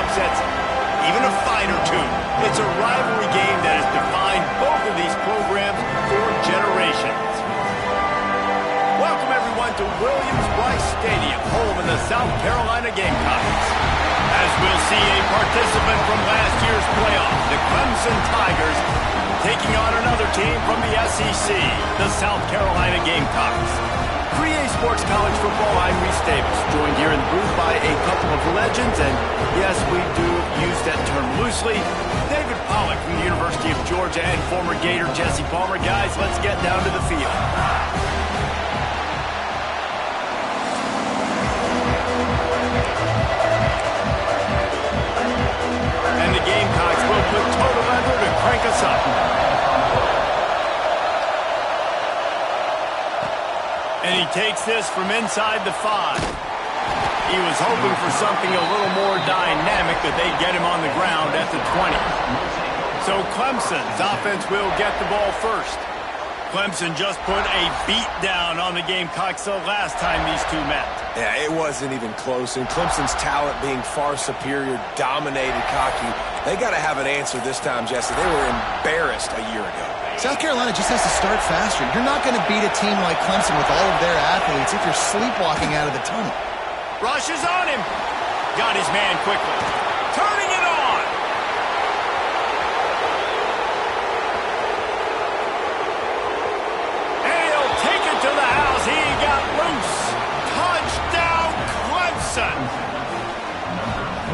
upsets, even a fight or two. It's a rivalry game that has defined both of these programs for generations. Welcome, everyone, to Williams-Brice Stadium, home of the South Carolina Gamecocks. As we'll see a participant from last year's playoff, the Clemson Tigers, taking on another team from the SEC, the South Carolina Gamecocks. For EA Sports College Football, I'm Reese Davis, joined here in the booth by a couple of legends, and yes, we do use that term loosely. David Pollack from the University of Georgia and former Gator Jesse Palmer. Guys, let's get down to the field. And the Gamecocks will put total lever to crank us up. And he takes this from inside the 5. He was hoping for something a little more dynamic, that they'd get him on the ground at the 20. So Clemson's offense will get the ball first. Clemson just put a beat down on the Gamecocks the last time these two met. Yeah, it wasn't even close. And Clemson's talent being far superior, dominated Cocky. They got to have an answer this time, Jesse. They were embarrassed a year ago. South Carolina just has to start faster. You're not going to beat a team like Clemson with all of their athletes if you're sleepwalking out of the tunnel. Rush is on him. Got his man quickly. Turning it on. And he'll take it to the house. He got loose. Touchdown, Clemson.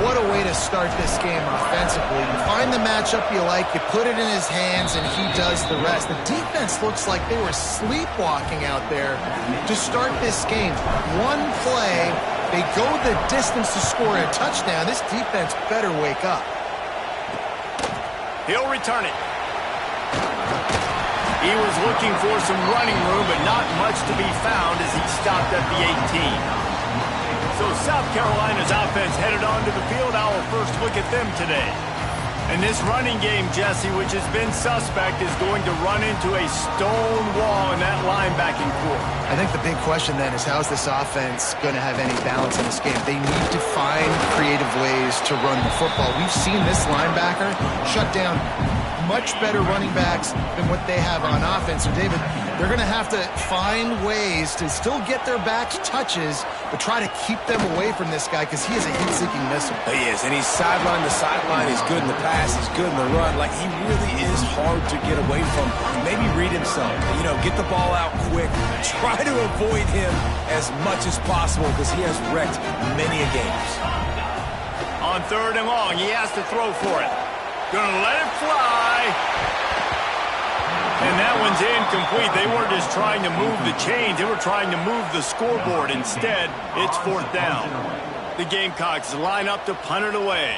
What a way to start this game offensively. You find the matchup you like, you put it in his hands, and he does the rest. The defense looks like they were sleepwalking out there to start this game. One play, they go the distance to score a touchdown. This defense better wake up. He'll return it. He was looking for some running room, but not much to be found as he stopped at the 18. So South Carolina's offense headed onto the field. Our first look at them today. And this running game, Jesse, which has been suspect, is going to run into a stone wall in that linebacking core. I think the big question then is, how is this offense going to have any balance in this game? They need to find creative ways to run the football. We've seen this linebacker shut down much better running backs than what they have on offense. So, David, they're going to have to find ways to still get their backs touches, but try to keep them away from this guy because he is a heat-seeking missile. He is, and he's sideline to sideline. He's good in the pass. He's good in the run. Like, he really is hard to get away from. Maybe read himself. You know, get the ball out quick. Try to avoid him as much as possible because he has wrecked many a games. On 3rd and long, he has to throw for it. Gonna let it fly. And that one's incomplete. They weren't just trying to move the chains. They were trying to move the scoreboard. Instead, it's 4th down. The Gamecocks line up to punt it away.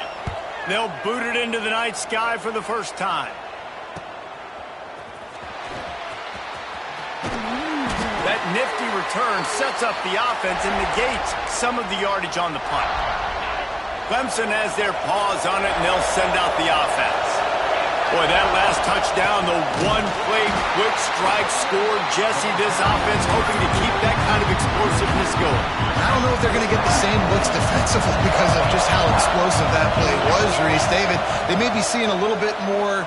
They'll boot it into the night sky for the first time. That nifty return sets up the offense and negates some of the yardage on the punt. Clemson has their paws on it, and they'll send out the offense. Boy, that last touchdown, the one-play quick strike scored. Jesse, this offense hoping to keep that kind of explosiveness going. I don't know if they're going to get the same looks defensively because of just how explosive that play was, Reese. David, they may be seeing a little bit more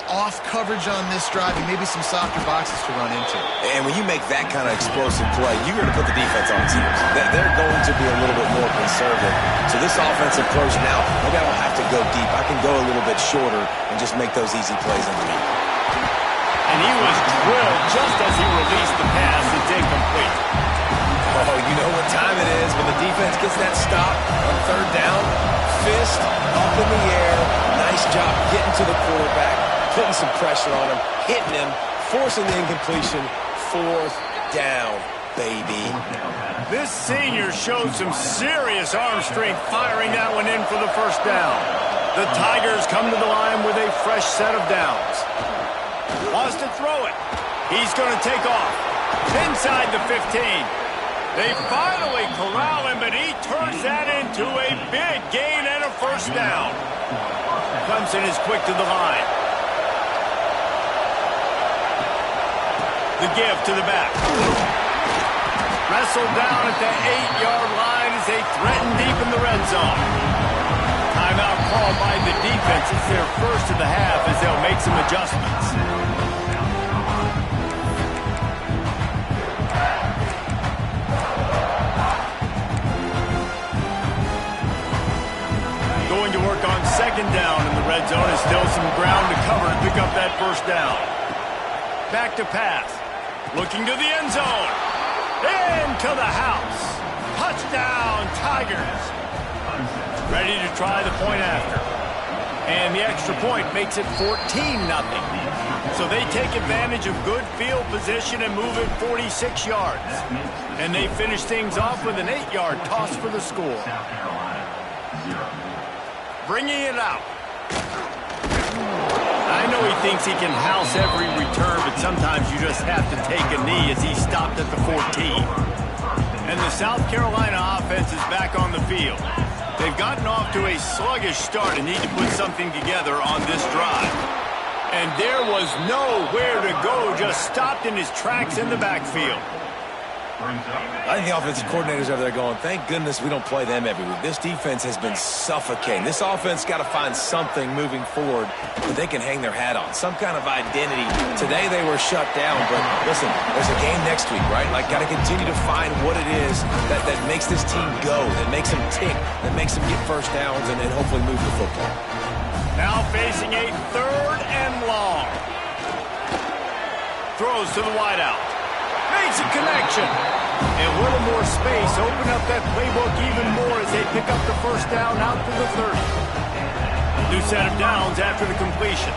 off coverage on this drive and maybe some softer boxes to run into. And when you make that kind of explosive play, you're going to put the defense on its heels. They're going to be a little bit more conservative. So this offensive approach now, maybe I don't have to go deep. I can go a little bit shorter and just make those easy plays underneath. And he was drilled just as he released the pass. It's incomplete. Oh, you know what time it is when the defense gets that stop on 3rd down. Fist up in the air. Nice job getting to the quarterback, putting some pressure on him, hitting him, forcing the incompletion. 4th down, baby. This senior showed some serious arm strength firing that one in for the 1st down. The Tigers come to the line with a fresh set of downs. Wants to throw it. He's going to take off. Inside the 15. They finally corral him, but he turns that into a big gain and a 1st down. Clemson is quick to the line. The give to the back. Wrestled down at the 8-yard line as they threaten deep in the red zone. Timeout first of the half as they'll make some adjustments. Going to work on second down in the red zone. Is still some ground to cover to pick up that first down. Back to pass. Looking to the end zone. Into the house. Touchdown, Tigers. Ready to try the point after. And the extra point makes it 14-0. So they take advantage of good field position and move it 46 yards. And they finish things off with an 8-yard toss for the score. Bringing it out. I know he thinks he can house every return, but sometimes you just have to take a knee as he stopped at the 14. And the South Carolina offense is back on the field. They've gotten off to a sluggish start and need to put something together on this drive. And there was nowhere to go, just stopped in his tracks in the backfield. I think the offensive coordinators over there going, thank goodness we don't play them every week. This defense has been suffocating. This offense got to find something moving forward that they can hang their hat on, some kind of identity. Today they were shut down, but listen, there's a game next week, right? Like, got to continue to find what it is that makes this team go, that makes them tick, that makes them get first downs and hopefully move the football. Now facing a 3rd and long. Throws to the wideout. Makes a connection. And a little more space. Open up that playbook even more as they pick up the first down out to the 30. New set of downs after the completion.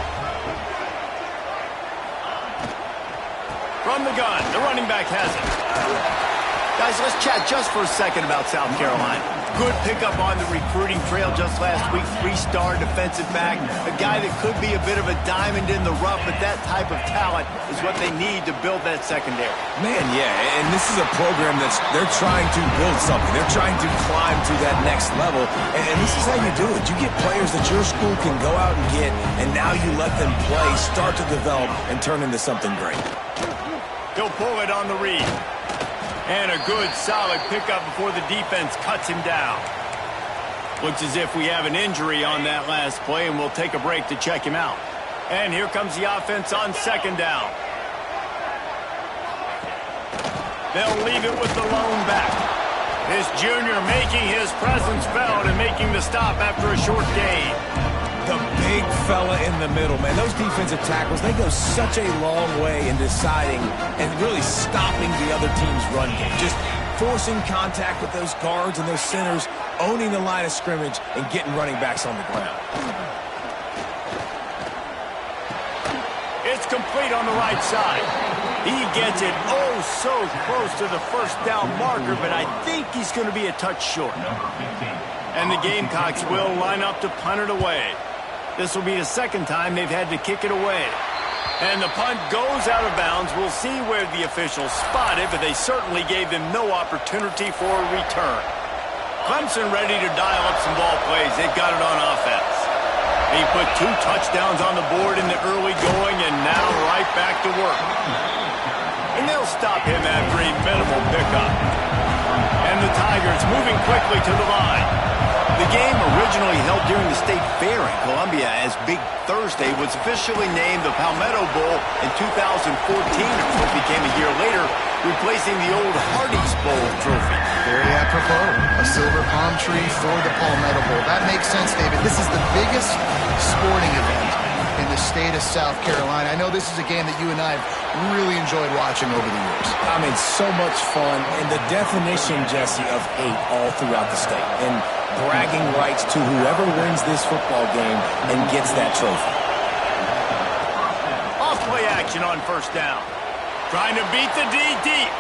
From the gun, the running back has it. Guys, let's chat just for a second about South Carolina. Good pickup on the recruiting trail just last week. 3-star defensive back. A guy that could be a bit of a diamond in the rough, but that type of talent is what they need to build that secondary. Man, yeah, and this is a program they're trying to build something. They're trying to climb to that next level, and this is how you do it. You get players that your school can go out and get, and now you let them play, start to develop, and turn into something great. He'll pull it on the read. And a good, solid pickup before the defense cuts him down. Looks as if we have an injury on that last play, and we'll take a break to check him out. And here comes the offense on second down. They'll leave it with the lone back. This junior making his presence felt and making the stop after a short gain. The big fella in the middle, man. Those defensive tackles, they go such a long way in deciding and really stopping the other team's run game. Just forcing contact with those guards and those centers, owning the line of scrimmage, and getting running backs on the ground. It's complete on the right side. He gets it oh so close to the first down marker, but I think he's going to be a touch short. And the Gamecocks will line up to punt it away. This will be the second time they've had to kick it away. And the punt goes out of bounds. We'll see where the officials spot it, but they certainly gave them no opportunity for a return. Clemson ready to dial up some ball plays. They've got it on offense. He put 2 touchdowns on the board in the early going, and now right back to work. And they'll stop him after a minimal pickup. And the Tigers moving quickly to the line. The game, originally held during the State Fair in Columbia as Big Thursday, was officially named the Palmetto Bowl in 2014. The trophy came a year later, replacing the old Hardee's Bowl trophy. Very apropos. A silver palm tree for the Palmetto Bowl. That makes sense, David. This is the biggest sporting event in the state of South Carolina. I know this is a game that you and I have really enjoyed watching over the years. I mean, so much fun, and the definition, Jesse, of hate all throughout the state. And bragging rights to whoever wins this football game and gets that trophy. Off play action on first down. Trying to beat the D deep.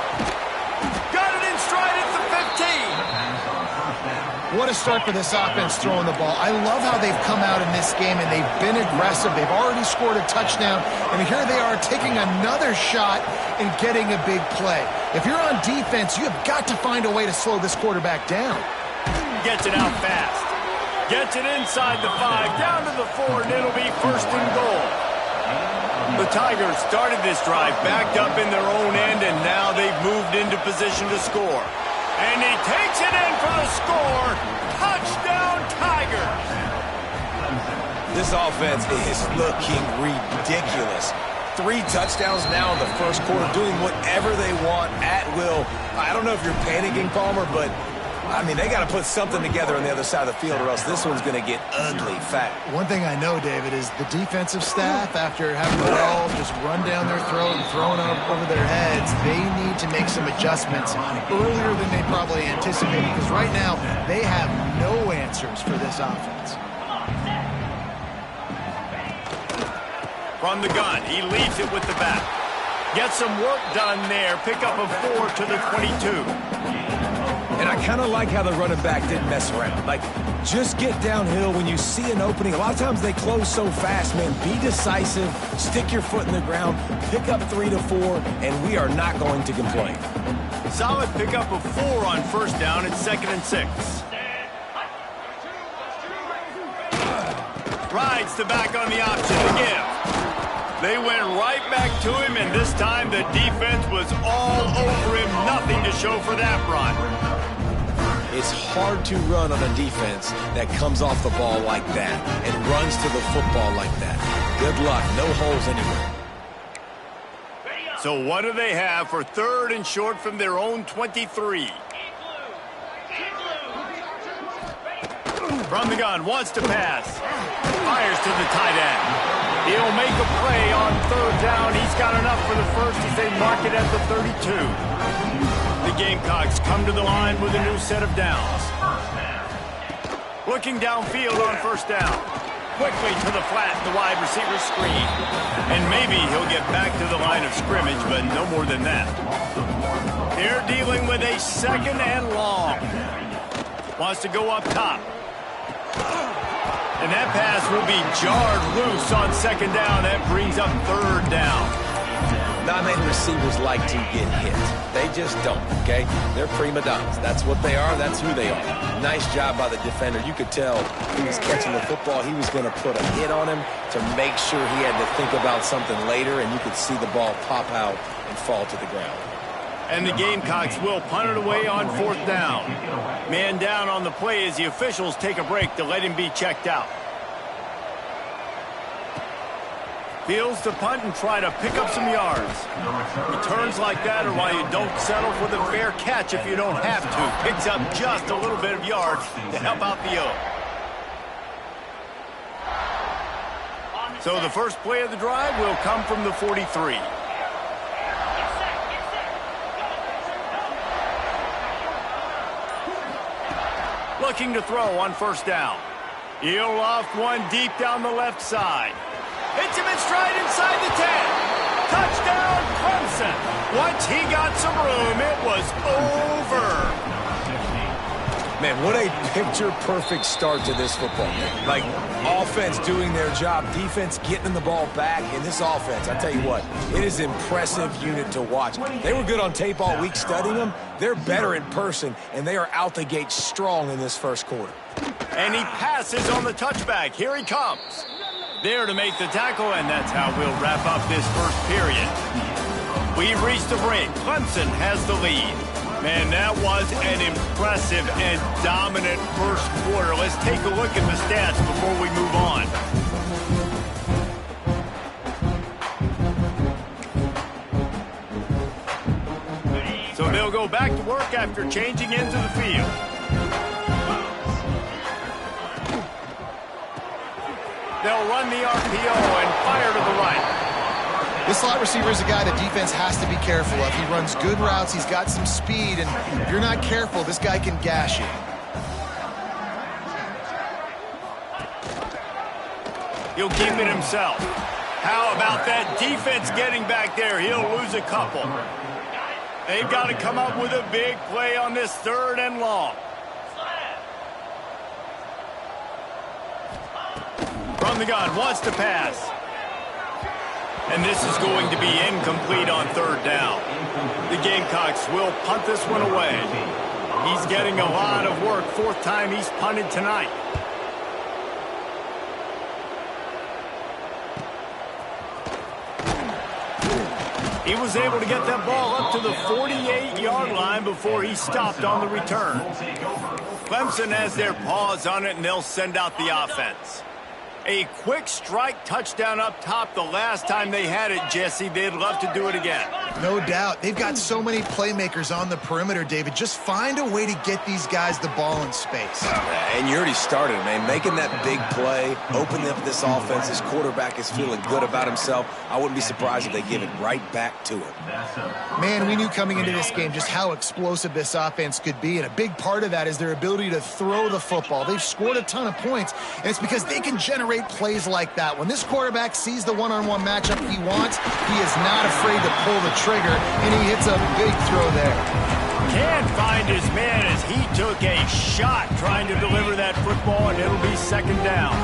Got it in stride at the 15. What a start for this offense throwing the ball. I love how they've come out in this game, and they've been aggressive. They've already scored a touchdown, and here they are taking another shot and getting a big play. If you're on defense, you have got to find a way to slow this quarterback down. Gets it out fast. Gets it inside the 5, down to the 4, and it'll be first and goal. The Tigers started this drive backed up in their own end, and now they've moved into position to score. And he takes it in for the score. Touchdown, Tigers! This offense is looking ridiculous. 3 touchdowns now in the first quarter, doing whatever they want at will. I don't know if you're panicking, Palmer, but, I mean, they got to put something together on the other side of the field or else this one's going to get ugly fast. One thing I know, David, is the defensive staff, after having the ball just run down their throat and thrown up over their heads, they need to make some adjustments earlier than they probably anticipated, because right now they have no answers for this offense. From the gun, he leads it with the back. Get some work done there. Pick up a 4 to the 22. And I kind of like how the running back didn't mess around. Like, just get downhill when you see an opening. A lot of times they close so fast, man. Be decisive, stick your foot in the ground, pick up 3 to 4, and we are not going to complain. Solid pick up of 4 on first down. It's 2nd and 6. Rides the back on the option to give. They went right back to him, and this time the defense was all over him. Nothing to show for that run. It's hard to run on a defense that comes off the ball like that and runs to the football like that. Good luck. No holes anywhere. So what do they have for 3rd and short from their own 23? From the gun, wants to pass. Fires to the tight end. He'll make a play on 3rd down. He's got enough for the first as they mark it at the 32. The Gamecocks come to the line with a new set of downs. Looking downfield on first down. Quickly to the flat, the wide receiver screen. And maybe he'll get back to the line of scrimmage, but no more than that. They're dealing with a 2nd and long. Wants to go up top. And that pass will be jarred loose on 2nd down. That brings up 3rd down. Not many receivers like to get hit. They just don't, okay? They're prima donnas. That's what they are. That's who they are. Nice job by the defender. You could tell he was catching the football. He was going to put a hit on him to make sure he had to think about something later, and you could see the ball pop out and fall to the ground. And the Gamecocks will punt it away on 4th down. Man down on the play as the officials take a break to let him be checked out. Fields to punt and try to pick up some yards. Returns like that are why you don't settle for the fair catch if you don't have to. Picks up just a little bit of yards to help out the O. So the first play of the drive will come from the 43. Looking to throw on first down. He'll loft one deep down the left side. Hits him in stride inside the 10. Touchdown, Clemson. Once he got some room, it was over. Man, what a picture-perfect start to this football game. Like, offense doing their job, defense getting the ball back. In this offense, I tell you what, it is an impressive unit to watch. They were good on tape all week studying them. They're better in person, and they are out the gate strong in this first quarter. And he passes on the touchback. Here he comes. There to make the tackle, and that's how we'll wrap up this first period. We've reached the break. Clemson has the lead. Man, that was an impressive and dominant first quarter. Let's take a look at the stats before we move on. So they'll go back to work after changing into the field. They'll run the RPO and fire to the right. This slot receiver is a guy the defense has to be careful of. He runs good routes. He's got some speed, and if you're not careful, this guy can gash you. He'll keep it himself. How about that defense getting back there? He'll lose a couple. They've got to come up with a big play on this 3rd and long. From the gun, wants to pass. And this is going to be incomplete on 3rd down. The Gamecocks will punt this one away. He's getting a lot of work. 4th time he's punted tonight. He was able to get that ball up to the 48-yard line before he stopped on the return. Clemson has their paws on it, and they'll send out the offense. A quick strike touchdown up top the last time they had it, Jesse. They'd love to do it again. No doubt. They've got so many playmakers on the perimeter, David. Just find a way to get these guys the ball in space. And you already started, man. Making that big play, opening up this offense. His quarterback is feeling good about himself. I wouldn't be surprised if they give it right back to him. Man, we knew coming into this game just how explosive this offense could be, and a big part of that is their ability to throw the football. They've scored a ton of points, and it's because they can generate plays like that. When this quarterback sees the one-on-one matchup he wants, he is not afraid to pull the trigger, and he hits a big throw there. Can't find his man as he took a shot trying to deliver that football, and it'll be second down.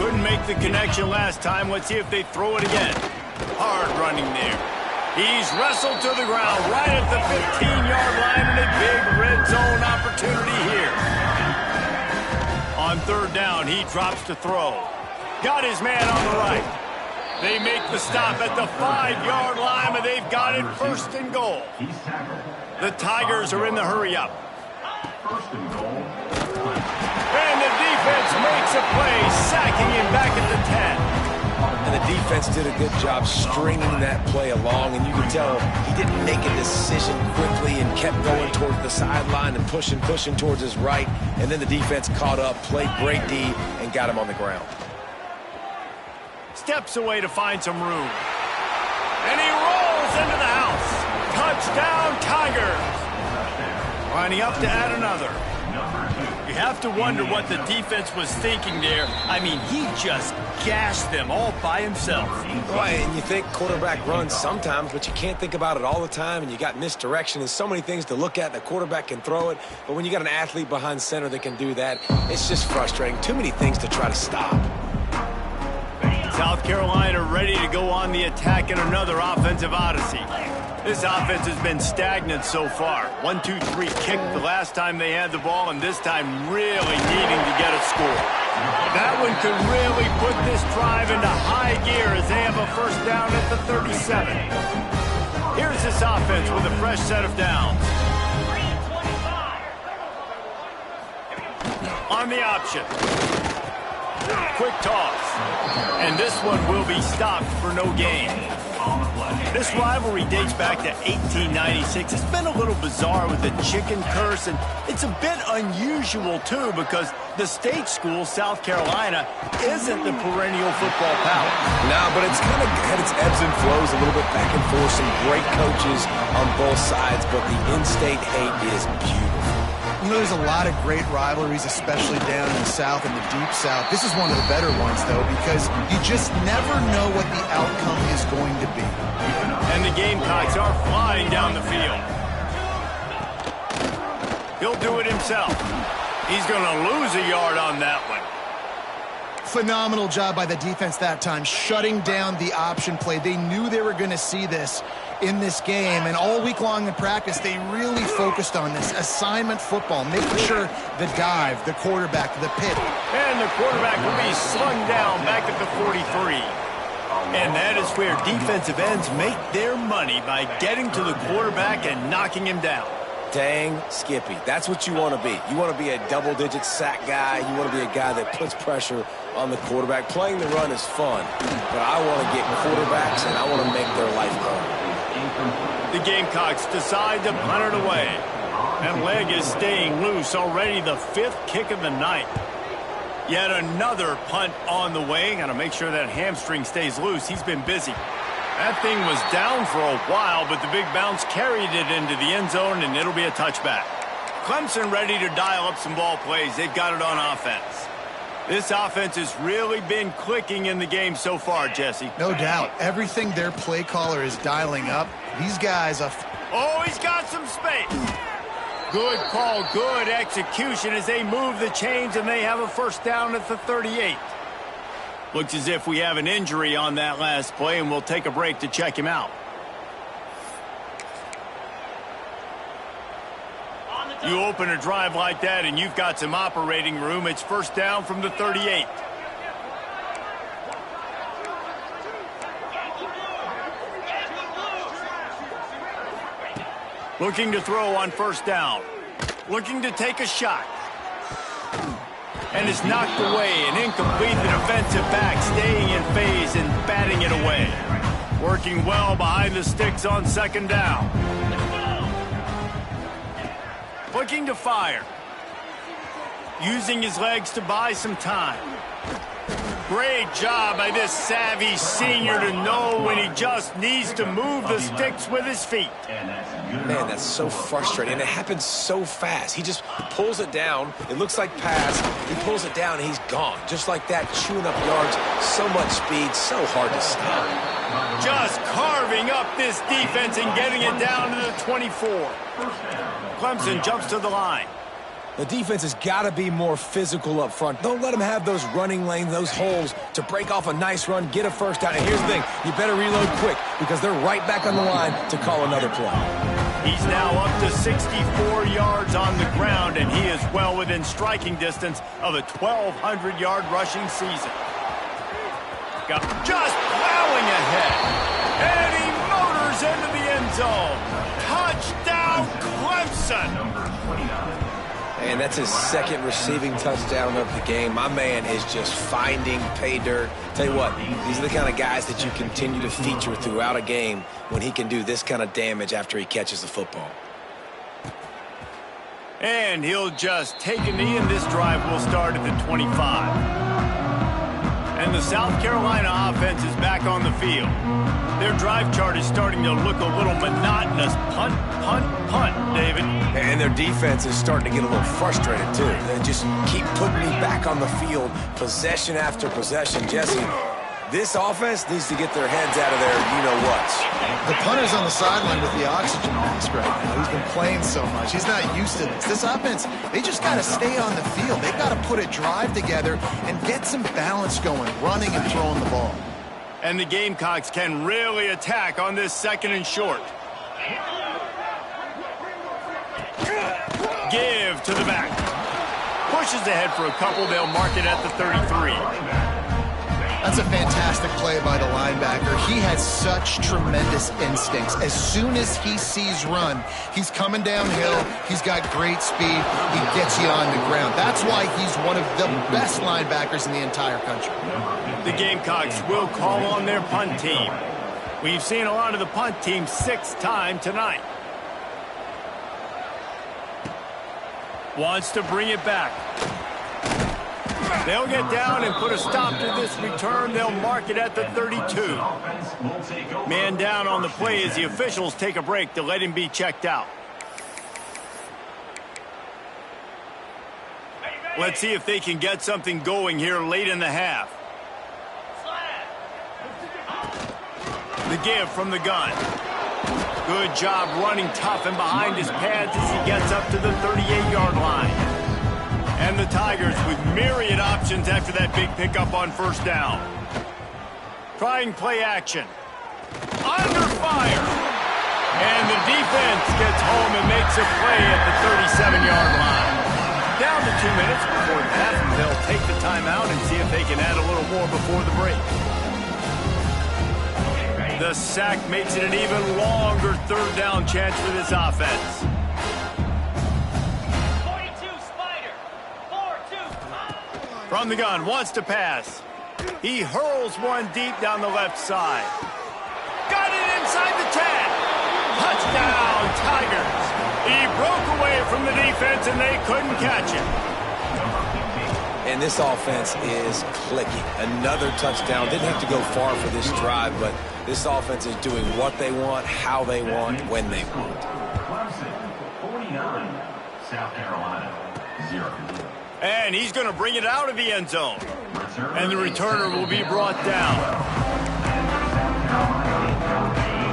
Couldn't make the connection last time. Let's see if they throw it again. Hard running there. He's wrestled to the ground right at the 15-yard line, and a big red zone opportunity here. On third down, he drops to throw. Got his man on the right. They make the stop at the 5-yard line, and they've got it first and goal. The Tigers are in the hurry-up. And the defense makes a play, sacking him back at the 10. And the defense did a good job stringing that play along, and you can tell he didn't make a decision quickly and kept going towards the sideline and pushing towards his right, and then the defense caught up, played great D, and got him on the ground. Steps away to find some room. And he rolls into the house. Touchdown, Tigers. Lining up to add another. You have to wonder what the defense was thinking there. I mean, he just gashed them all by himself. Right, and you think quarterback runs sometimes, but you can't think about it all the time, and you got misdirection. There's so many things to look at. The quarterback can throw it, but when you got an athlete behind center that can do that, it's just frustrating. Too many things to try to stop. South Carolina ready to go on the attack in another offensive odyssey. This offense has been stagnant so far. 1-2-3 kick the last time they had the ball, and this time really needing to get a score. That one could really put this drive into high gear as they have a first down at the 37. Here's this offense with a fresh set of downs. On the option. Quick toss. And this one will be stopped for no gain. This rivalry dates back to 1896. It's been a little bizarre with the chicken curse, and it's a bit unusual, too, because the state school, South Carolina, isn't the perennial football power. No, but it's kind of had its ebbs and flows a little bit back and forth. Some great coaches on both sides, but the in-state hate is beautiful. You know, there's a lot of great rivalries, especially down in the South and the Deep South. This is one of the better ones, though, because you just never know what the outcome is going to be. And the Gamecocks are flying down the field. He'll do it himself. He's going to lose a yard on that one. Phenomenal job by the defense that time, shutting down the option play. They knew they were going to see this in this game, and all week long in practice, they really focused on this assignment football, making sure the dive, the quarterback, the pit. And the quarterback will be slung down back at the 43. And that is where defensive ends make their money, by getting to the quarterback and knocking him down. Dang, Skippy. That's what you want to be. You want to be a double-digit sack guy. You want to be a guy that puts pressure on the quarterback. Playing the run is fun, but I want to get quarterbacks, and I want to make their life hard. The Gamecocks decide to punt it away. And leg is staying loose, already the 5th kick of the night. Yet another punt on the way. Got to make sure that hamstring stays loose. He's been busy. That thing was down for a while, but the big bounce carried it into the end zone, and it'll be a touchback. Clemson ready to dial up some ball plays. They've got it on offense. This offense has really been clicking in the game so far, Jesse. No doubt. Everything their play caller is dialing up, these guys are... Oh, he's got some space. Good call, good execution as they move the chains, and they have a first down at the 38. Looks as if we have an injury on that last play, and we'll take a break to check him out. You open a drive like that, and you've got some operating room. It's first down from the 38. Looking to throw on first down. Looking to take a shot. And and is knocked away and incomplete. The defensive back staying in phase and batting it away. Working well behind the sticks on second down. Looking to fire. Using his legs to buy some time. Great job by this savvy senior to know when he just needs to move the sticks with his feet. Man, that's so frustrating, and it happens so fast. He just pulls it down. It looks like pass. He pulls it down, and he's gone. Just like that, chewing up yards. So much speed, so hard to stop. Just carving up this defense and getting it down to the 24. Clemson jumps to the line. The defense has got to be more physical up front. Don't let them have those running lanes, those holes to break off a nice run, get a first down. And here's the thing, you better reload quick because they're right back on the line to call another play. He's now up to 64 yards on the ground, and he is well within striking distance of a 1,200-yard rushing season. Just plowing ahead, and he motors into the end zone. Touchdown, Clemson! And that's his second receiving touchdown of the game. My man is just finding pay dirt. Tell you what, these are the kind of guys that you continue to feature throughout a game when he can do this kind of damage after he catches the football. And he'll just take a knee, and this drive will start at the 25. And the South Carolina offense is back on the field. Their drive chart is starting to look a little monotonous. Punt, punt, punt, David. And their defense is starting to get a little frustrated, too. They just keep putting me back on the field, possession after possession. Jesse, this offense needs to get their heads out of there, you-know-whats. The punter's on the sideline with the oxygen mask right now. He's been playing so much. He's not used to this. This offense, they just got to stay on the field. They've got to put a drive together and get some balance going, running and throwing the ball. And the Gamecocks can really attack on this second and short. Give to the back. Pushes ahead for a couple. They'll mark it at the 33. That's a fantastic play by the linebacker. He has such tremendous instincts. As soon as he sees run, he's coming downhill. He's got great speed. He gets you on the ground. That's why he's one of the best linebackers in the entire country. The Gamecocks will call on their punt team. We've seen a lot of the punt team 6 times tonight. Wants to bring it back. They'll get down and put a stop to this return. They'll mark it at the 32. Man down on the play as the officials take a break to let him be checked out. Let's see if they can get something going here late in the half. The give from the gun. Good job running tough and behind his pads as he gets up to the 38-yard line. And the Tigers with myriad options after that big pickup on first down. Trying play action. Under fire. And the defense gets home and makes a play at the 37-yard line. Down to 2 minutes before the half, and they'll take the timeout and see if they can add a little more before the break. The sack makes it an even longer third down chance for this offense. From the gun, wants to pass. He hurls one deep down the left side. Got it inside the 10. Touchdown, Tigers. He broke away from the defense, and they couldn't catch him. And this offense is clicking. Another touchdown. Didn't have to go far for this drive, but this offense is doing what they want, how they want, when they want. Clemson, 49. South Carolina, 0. And he's going to bring it out of the end zone. And the returner will be brought down.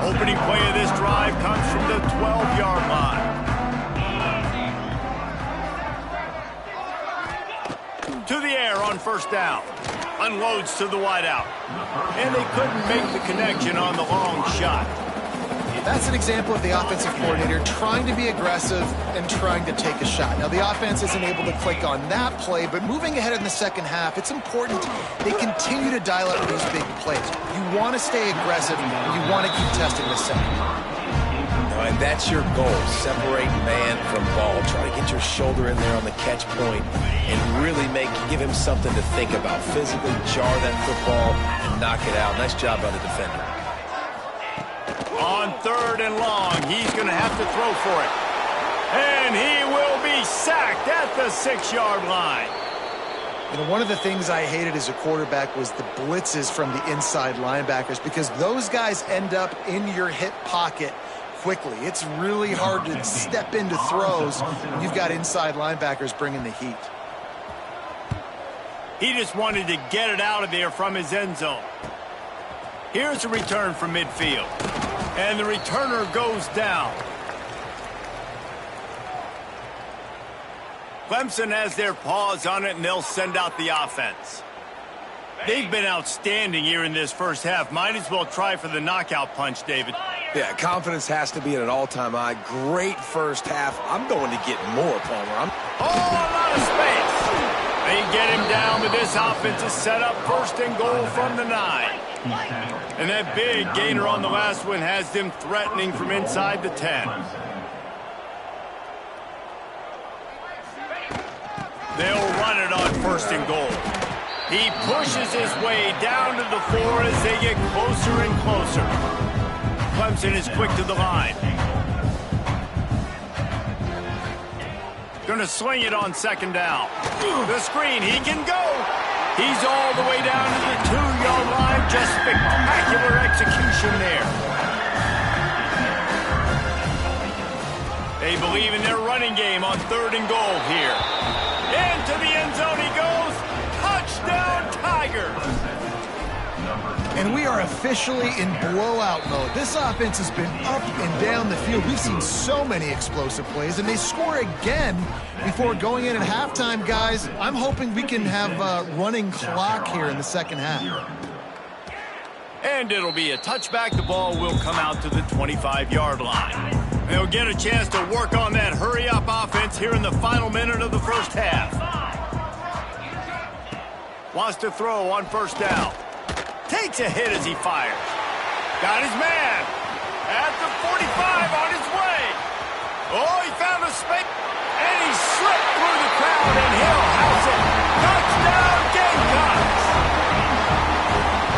Opening play of this drive comes from the 12-yard line. To the air on first down. Unloads to the wideout. And they couldn't make the connection on the long shot. That's an example of the offensive coordinator trying to be aggressive and trying to take a shot. Now, the offense isn't able to click on that play, but moving ahead in the second half, it's important they continue to dial up these big plays. You want to stay aggressive, and you want to keep testing the second. And that's your goal, separate man from ball. Try to get your shoulder in there on the catch point and really give him something to think about. Physically jar that football and knock it out. Nice job by the defender. On 3rd and long, he's going to have to throw for it. And he will be sacked at the 6-yard line. You know, one of the things I hated as a quarterback was the blitzes from the inside linebackers, because those guys end up in your hip pocket quickly. It's really hard to step into throws when you've got inside linebackers bringing the heat. He just wanted to get it out of there from his end zone. Here's a return from midfield. And the returner goes down. Clemson has their paws on it, and they'll send out the offense. They've been outstanding here in this first half. Might as well try for the knockout punch, David. Yeah, confidence has to be at an all-time high. Great first half. I'm going to get more, Palmer. Oh, a lot of space. They get him down, but this offense is set up 1st and goal from the 9. And that big gainer on the last one has them threatening from inside the 10. They'll run it on 1st and goal. He pushes his way down to the 4 as they get closer and closer. Clemson is quick to the line. Going to sling it on 2nd down. The screen, he can go. He's all the way down to the 2-yard line. Just spectacular execution there. They believe in their running game on 3rd and goal here. Into the end zone he goes. Touchdown, Tigers. And we are officially in blowout mode. This offense has been up and down the field. We've seen so many explosive plays, and they score again before going in at halftime, guys. I'm hoping we can have a running clock here in the second half. And it'll be a touchback. The ball will come out to the 25-yard line. They'll get a chance to work on that hurry-up offense here in the final minute of the first half. Wants to throw on 1st down. Takes a hit as he fires. Got his man. At the 45 on his way. Oh, he found a space. And he slipped through the crowd, and he'll house it. Touchdown, Gamecocks.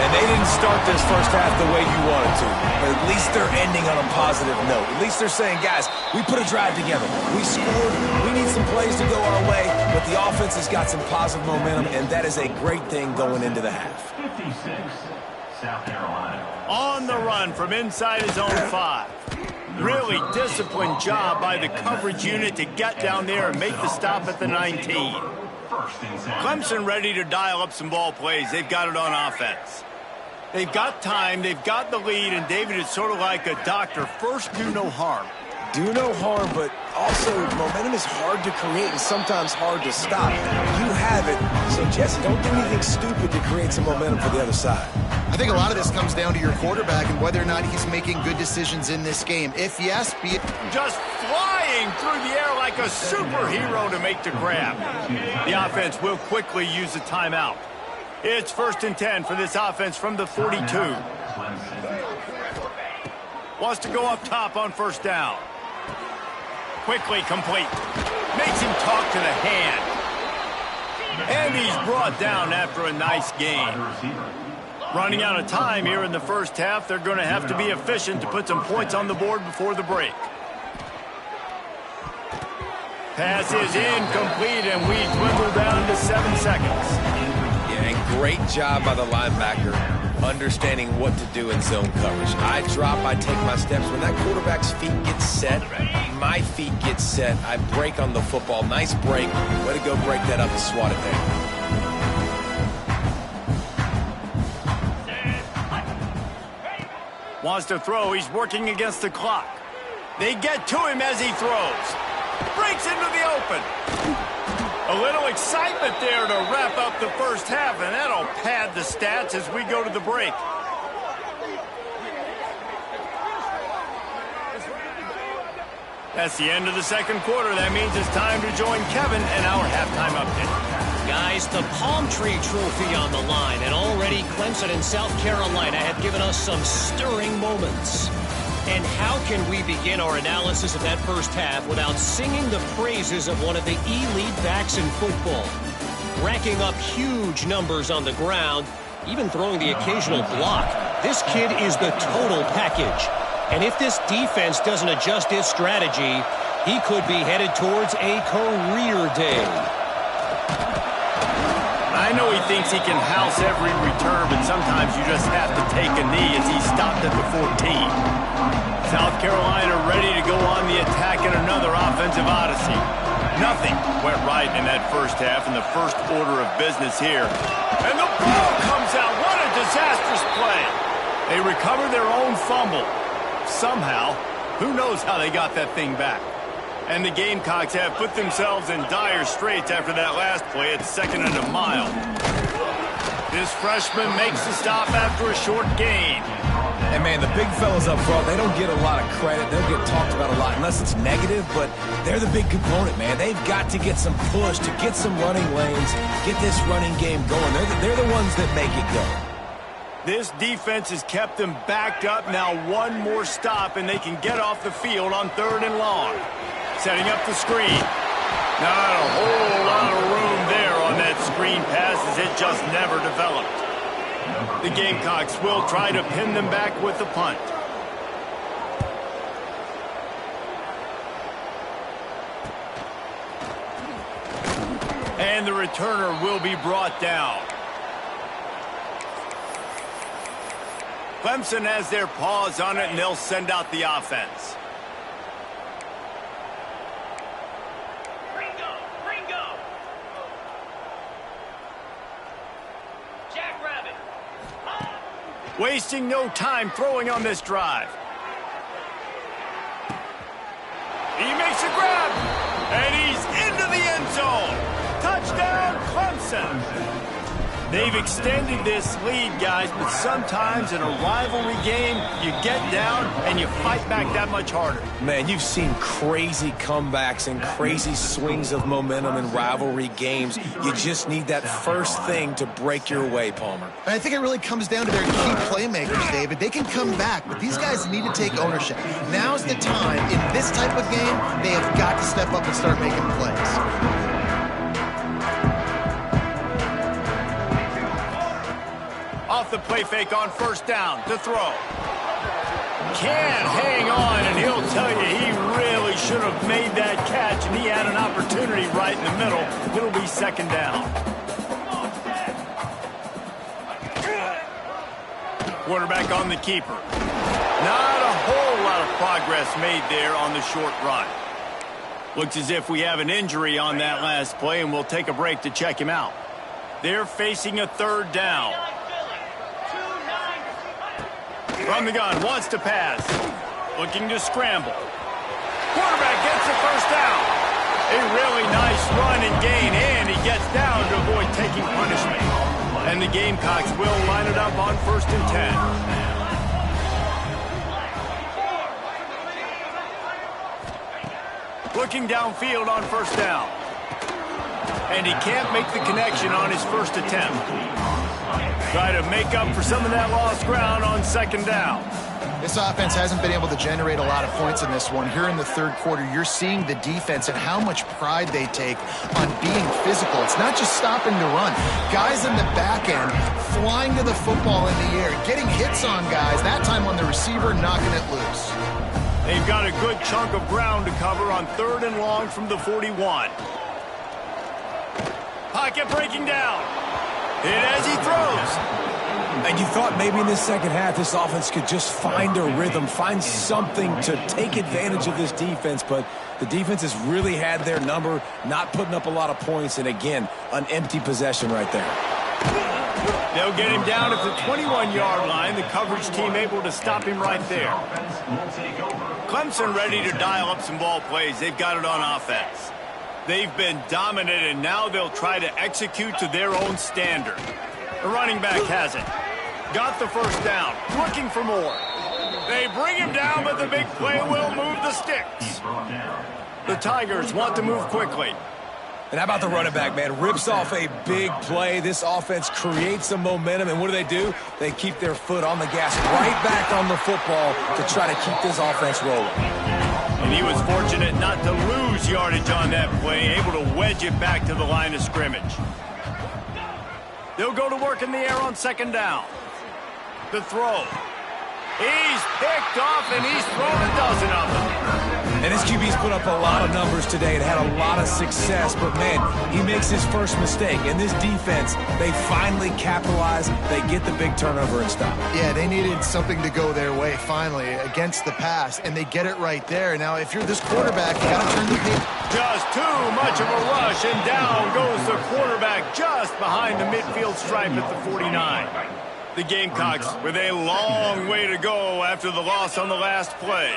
And they didn't start this first half the way you wanted to. But at least they're ending on a positive note. At least they're saying, guys, we put a drive together. We scored. We need some plays to go our way. But the offense has got some positive momentum, and that is a great thing going into the half. 56, South Carolina. On the run from inside his own 5. Really disciplined job by the coverage unit to get down there and make the stop at the 19. Clemson ready to dial up some ball plays. They've got it on offense. They've got time, they've got the lead, and David, it's sort of like a doctor. First, do no harm. Do no harm, but also momentum is hard to create and sometimes hard to stop. You have it, so Jesse, don't do anything stupid to create some momentum for the other side. I think a lot of this comes down to your quarterback and whether or not he's making good decisions in this game. If yes, be it just flying through the air like a superhero to make the grab. The offense will quickly use a timeout. It's 1st and 10 for this offense from the 42. Wants to go up top on 1st down. Quickly complete. Makes him talk to the hand. And he's brought down after a nice gain. Running out of time here in the first half. They're going to have to be efficient to put some points on the board before the break. Pass is incomplete, and we dwindle down to 7 seconds. Yeah, and great job by the linebacker understanding what to do in zone coverage. I drop, I take my steps. When that quarterback's feet get set, my feet get set. I break on the football. Nice break. Way to go break that up and swat it there. Wants to throw. He's working against the clock. They get to him as he throws. Breaks into the open. A little excitement there to wrap up the first half, and that'll pad the stats as we go to the break. That's the end of the second quarter. That means it's time to join Kevin and our halftime update. Guys, the Palm Tree Trophy on the line, and already Clemson and South Carolina have given us some stirring moments. And how can we begin our analysis of that first half without singing the praises of one of the elite backs in football? Racking up huge numbers on the ground, even throwing the occasional block. This kid is the total package. And if this defense doesn't adjust its strategy, he could be headed towards a career day. I know he thinks he can house every return, but sometimes you just have to take a knee as he stopped at the 14. South Carolina ready to go on the attack in another offensive odyssey. Nothing went right in that first half in the first order of business here. And the ball comes out. What a disastrous play. They recover their own fumble. Somehow, who knows how they got that thing back. And the Gamecocks have put themselves in dire straits after that last play at 2nd and a mile. This freshman makes the stop after a short gain. And, man, the big fellas up front, they don't get a lot of credit. They don't get talked about a lot unless it's negative, but they're the big component, man. They've got to get some push, to get some running lanes, get this running game going. They're the ones that make it go. This defense has kept them backed up. Now one more stop, and they can get off the field on 3rd and long. Setting up the screen. Not a whole lot of room there on that screen pass as it just never developed. The Gamecocks will try to pin them back with the punt. And the returner will be brought down. Clemson has their paws on it, and they'll send out the offense. Wasting no time throwing on this drive. He makes a grab, and he's into the end zone. Touchdown, Clemson. They've extended this lead, guys, but sometimes in a rivalry game, you get down and you fight back that much harder. Man, you've seen crazy comebacks and crazy swings of momentum in rivalry games. You just need that first thing to break your way, Palmer. And I think it really comes down to their key playmakers, David. They can come back, but these guys need to take ownership. Now's the time. In this type of game, they have got to step up and start making plays. Off the play fake on 1st down to throw. Can't hang on, and he'll tell you he really should have made that catch, and he had an opportunity right in the middle. It'll be 2nd down. Quarterback on the keeper. Not a whole lot of progress made there on the short run. Looks as if we have an injury on that last play, and we'll take a break to check him out. They're facing a 3rd down. From the gun, wants to pass. Looking to scramble. Quarterback gets the 1st down. A really nice run and gain, and he gets down to avoid taking punishment. And the Gamecocks will line it up on 1st and 10. Looking downfield on 1st down. And he can't make the connection on his first attempt. Try to make up for some of that lost ground on 2nd down. This offense hasn't been able to generate a lot of points in this one. Here in the 3rd quarter, you're seeing the defense and how much pride they take on being physical. It's not just stopping to run. Guys in the back end flying to the football in the air, getting hits on guys, that time on the receiver, knocking it loose. They've got a good chunk of ground to cover on 3rd and long from the 41. Pocket breaking down. Hit as he throws. And you thought maybe in this 2nd half this offense could just find a rhythm, find something to take advantage of this defense, but the defense has really had their number, not putting up a lot of points, and again, an empty possession right there. They'll get him down at the 21-yard line. The coverage team able to stop him right there. Clemson ready to dial up some ball plays. They've got it on offense. They've been dominant, and now they'll try to execute to their own standard. The running back has it. Got the 1st down. Looking for more. They bring him down, but the big play will move the sticks. The Tigers want to move quickly. And how about the running back, man? Rips off a big play. This offense creates some momentum, and what do? They keep their foot on the gas, right back on the football to try to keep this offense rolling. And he was fortunate not to lose yardage on that play, able to wedge it back to the line of scrimmage. They'll go to work in the air on second down. The throw. He's picked off, and he's thrown a dozen of them. And his QB's put up a lot of numbers today and had a lot of success, but, man, he makes his first mistake. And this defense, they finally capitalize. They get the big turnover and stop. Yeah, they needed something to go their way, finally, against the pass, and they get it right there. Now, if you're this quarterback, you got to turn the page. Just too much of a rush, and down goes the quarterback just behind the midfield stripe at the 49. The Gamecocks with a long way to go after the loss on the last play.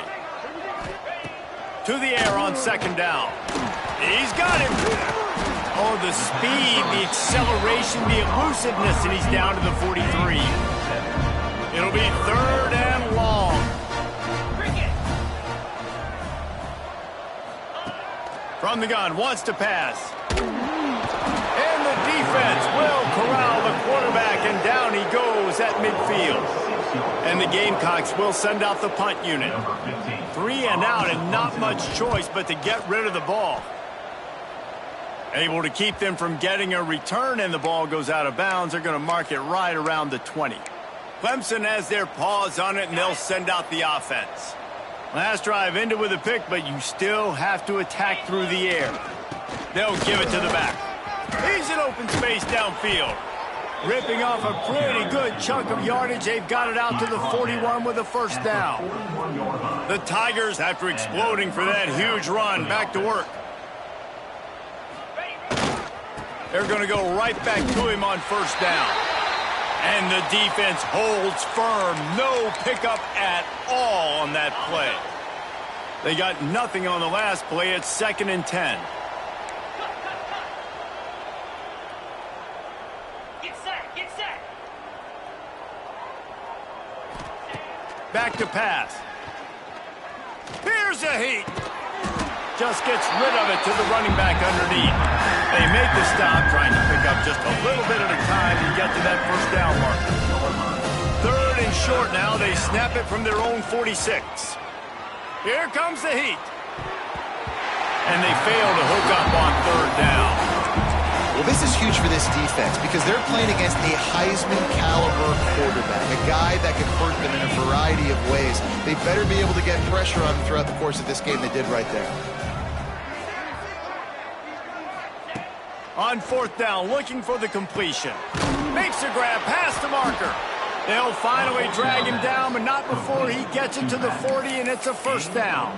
To the air on second down. He's got him. Oh, the speed, the acceleration, the elusiveness, and he's down to the 43. It'll be third and long. From the gun, wants to pass. And the defense will corral the quarterback, and down he goes at midfield. And the Gamecocks will send out the punt unit. 3 and out, and not much choice but to get rid of the ball. Able to keep them from getting a return, and the ball goes out of bounds. They're going to mark it right around the 20. Clemson has their paws on it, and they'll send out the offense. Last drive ended with a pick, but you still have to attack through the air. They'll give it to the back. He's in open space downfield. Ripping off a pretty good chunk of yardage. They've got it out to the 41 with a first down. The Tigers, after exploding for that huge run, back to work. They're going to go right back to him on first down. And the defense holds firm. No pickup at all on that play. They got nothing on the last play. It's 2nd and 10. Back to pass. Here's a heat. Just gets rid of it to the running back underneath. They make the stop, trying to pick up just a little bit at a time to get to that first down marker. 3rd and short now. They snap it from their own 46. Here comes the heat. And they fail to hook up on 3rd down. Well, this is huge for this defense because they're playing against a Heisman-caliber quarterback, a guy that can hurt them in a variety of ways. They better be able to get pressure on him throughout the course of this game. They did right there. On 4th down, looking for the completion. Makes a grab past the marker. They'll finally drag him down, but not before he gets it to the 40, and it's a first down.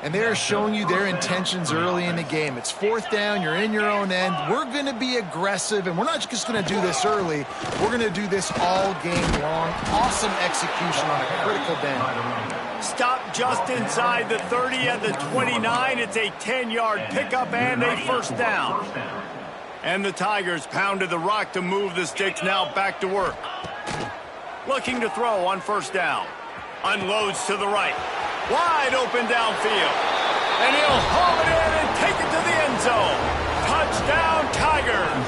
And they're showing you their intentions early in the game. It's 4th down. You're in your own end. We're going to be aggressive, and we're not just going to do this early. We're going to do this all game long. Awesome execution on a critical down. Stop just inside the 30 at the 29. It's a 10-yard pickup and a first down. And the Tigers pounded the rock to move the sticks. Now back to work. Looking to throw on first down. Unloads to the right. Wide open downfield. And he'll haul it in and take it to the end zone. Touchdown, Tigers.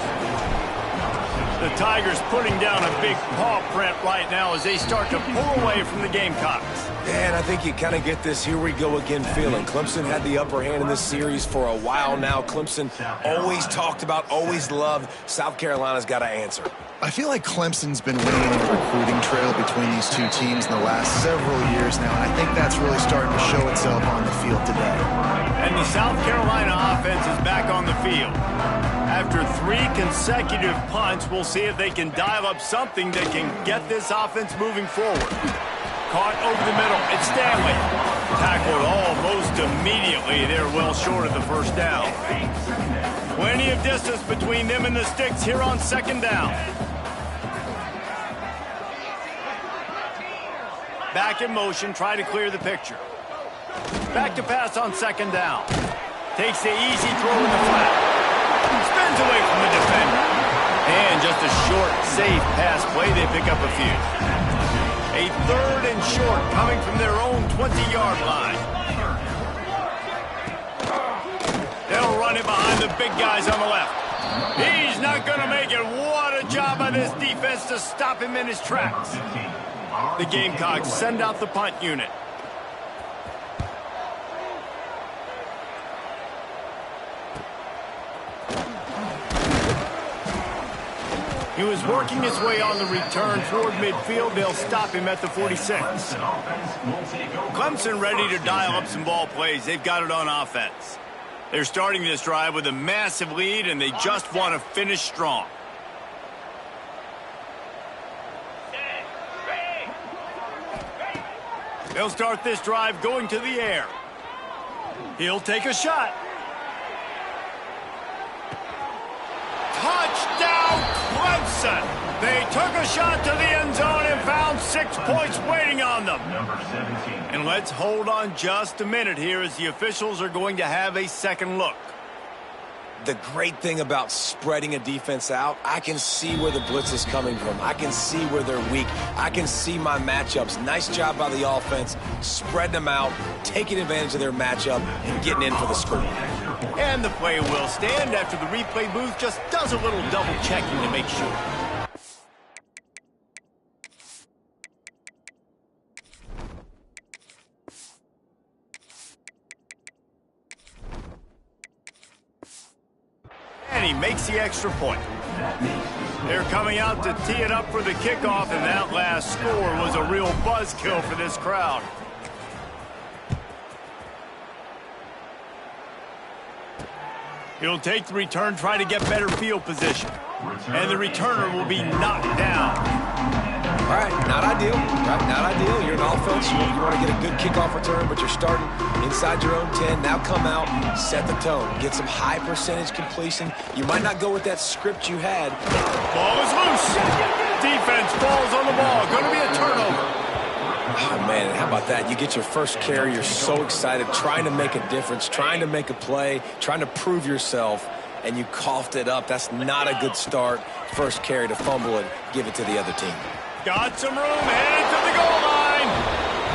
The Tigers putting down a big paw print right now as they start to pull away from the Gamecocks. And I think you kind of get this here we go again feeling. Clemson had the upper hand in this series for a while now. Clemson always talked about, always loved. South Carolina's got to answer. I feel like Clemson's been winning in the recruiting trail between these two teams in the last several years now, and I think that's really starting to show itself on the field today. And the South Carolina offense is back on the field. After 3 consecutive punts, we'll see if they can dial up something that can get this offense moving forward. Caught over the middle. It's Stanley. Tackled almost immediately. They're well short of the first down. Plenty of distance between them and the sticks here on second down. Back in motion, try to clear the picture. Back to pass on second down. Takes the easy throw in the flat. Spins away from the defender. And just a short, safe pass play. They pick up a few. A 3rd and short coming from their own 20-yard line. They'll run run it behind the big guys on the left. He's not going to make it. What a job by this defense to stop him in his tracks. The Gamecocks send out the punt unit. He was working his way on the return toward midfield. They'll stop him at the 46. Clemson ready to dial up some ball plays. They've got it on offense. They're starting this drive with a massive lead, and they just want to finish strong. They'll start this drive going to the air. He'll take a shot. Touchdown, Clemson! They took a shot to the end zone and found 6 points waiting on them. And let's hold on just a minute here as the officials are going to have a second look. The great thing about spreading a defense out, I can see where the blitz is coming from. I can see where they're weak. I can see my matchups. Nice job by the offense, spreading them out, taking advantage of their matchup, and getting in for the score. And the play will stand after the replay booth just does a little double checking to make sure. And he makes the extra point. They're coming out to tee it up for the kickoff, and that last score was a real buzzkill for this crowd. He'll take the return, try to get better field position. And the returner will be knocked down. All right, not ideal. Right, not ideal. You're an offense. You want to get a good kickoff return, but you're starting inside your own 10. Now come out, set the tone. Get some high percentage completion. You might not go with that script you had. Ball is loose. Defense falls on the ball. Going to be a turnover. Oh, man, how about that? You get your first carry. You're so excited, trying to make a difference, trying to make a play, trying to prove yourself, and you coughed it up. That's not a good start. First carry to fumble it, give it to the other team. Got some room, headed to the goal line.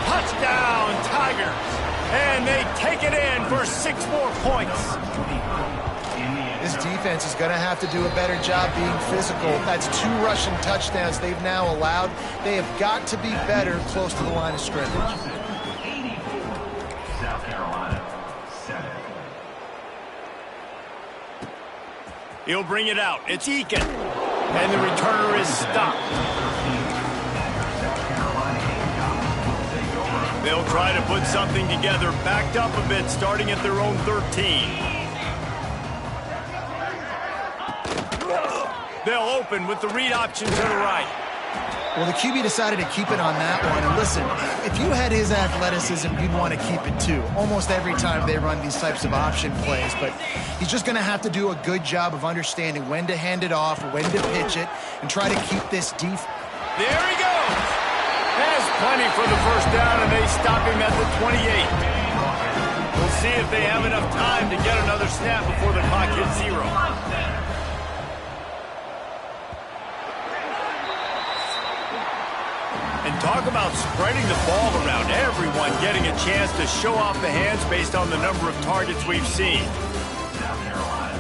Touchdown, Tigers. And they take it in for 6 more points. This defense is going to have to do a better job being physical. That's 2 rushing touchdowns they've now allowed. They have got to be better close to the line of scrimmage. South Carolina, 7. He'll bring it out. It's Eakin. And the returner is stopped. They'll try to put something together, backed up a bit, starting at their own 13. They'll open with the read option to the right. Well, the QB decided to keep it on that one. And listen, if you had his athleticism, you'd want to keep it too. Almost every time they run these types of option plays. But he's just going to have to do a good job of understanding when to hand it off, when to pitch it, and try to keep this defense. There he goes. Has plenty for the first down, and they stop him at the 28. We'll see if they have enough time to get another snap before the clock hits 0. And talk about spreading the ball around. Everyone getting a chance to show off the hands based on the number of targets we've seen. South Carolina.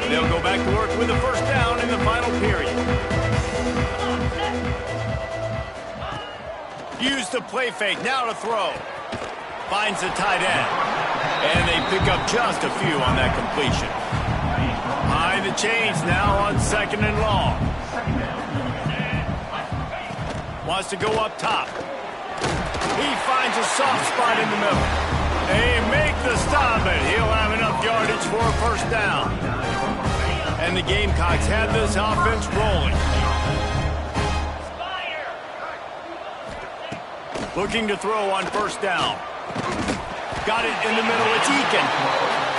They'll go back to work with the first down in the final period. Use the play fake, now to throw. Finds the tight end. And they pick up just a few on that completion. High the chains now on 2nd and long. Wants to go up top. He finds a soft spot in the middle. They make the stop, and he'll have enough yardage for a first down. And the Gamecocks have this offense rolling. Looking to throw on first down. Got it in the middle. It's Eakin.